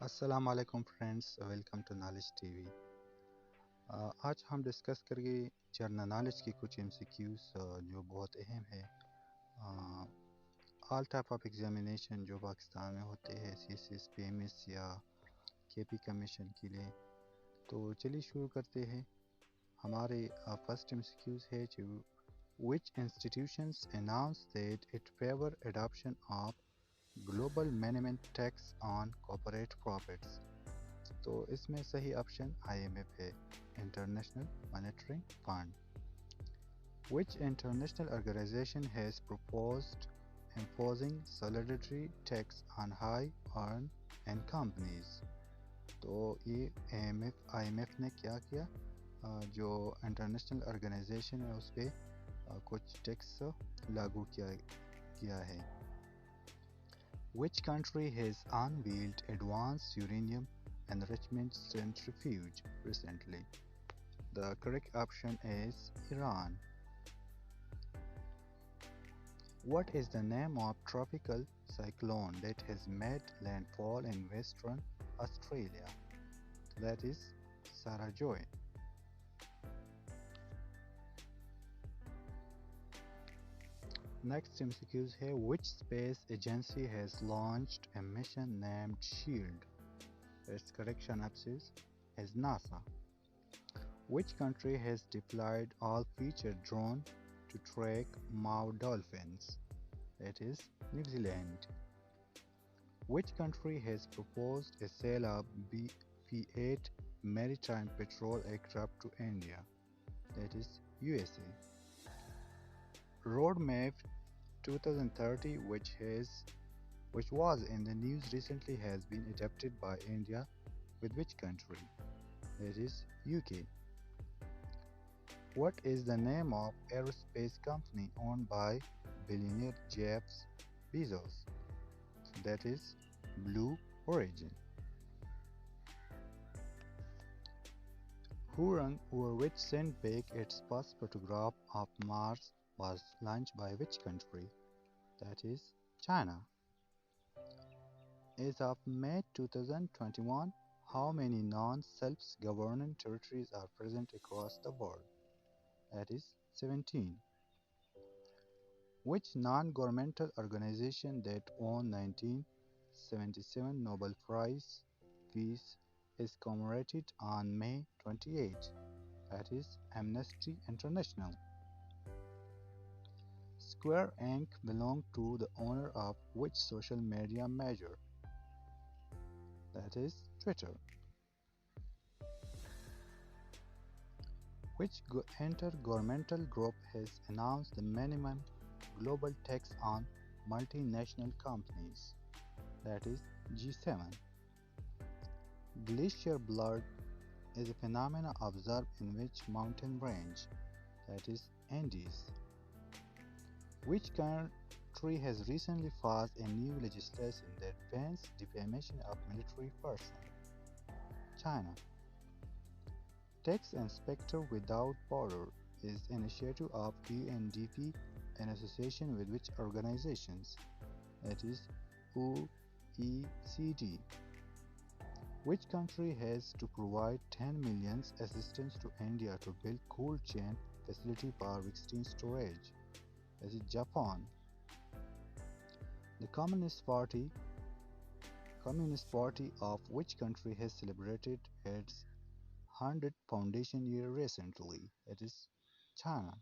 अस्सलाम वालेकुम friends, welcome to knowledge TV. आज हम डिस्कस करेंगे जनरल नॉलेज की कुछ एमसीक्यूज जो बहुत अहम है। ऑल टाइप ऑफ एग्जामिनेशन जो पाकिस्तान में होते हैं, सीएसएस, पीएमएस या केपी कमीशन के लिए। तो चलिए शुरू करते हैं। हमारे फर्स्ट एमसीक्यूज है जो which institutions announced that it favor adoption of global minimum tax on corporate profits। तो इसमें सही ऑप्शन IMF है, international monetary fund. Which international organization has proposed imposing solidarity tax on high earn and companies। तो ये IMF ने क्या किया, जो इंटरनेशनल ऑर्गेनाइजेशन है उस पर कुछ टैक्स लागू किया है। Which country has unveiled advanced uranium enrichment centrifuge recently? The correct option is Iran. What is the name of tropical cyclone that has made landfall in Western Australia? That is Sarajoy. Next MCQ है, which space agency has launched a mission named SHIELD? Its correct answer is NASA. Which country has deployed all-feature drone to track Mao dolphins? That is New Zealand. Which country has proposed a sale of P-8 maritime patrol aircraft to India? That is USA. Roadmap 2030, which was in the news recently, has been adopted by India with which country? That is UK. What is the name of aerospace company owned by billionaire Jeff Bezos? That is Blue Origin. Hurun, over which sent back its first photograph of Mars, was launched by which country? That is China. As of May 2021, how many non-self-governing territories are present across the world? That is 17. Which non-governmental organization that won 1977 Nobel Prize Peace is commemorated on May 28? That is Amnesty International. Square Inc. belonged to the owner of which social media major? That is Twitter. Which intergovernmental group has announced the minimum global tax on multinational companies? That is G7. Glacier blood is a phenomenon observed in which mountain range? That is Andes. Which country has recently passed a new legislation that bans defamation of military personnel? China. Tax Inspector Without Border is an initiative of UNDP in association with which organizations? That is OECD. Which country has to provide 10 million assistance to India to build cold chain facility for vaccine storage? That is Japan. The Communist Party of which country has celebrated its 100th foundation year recently? That is China.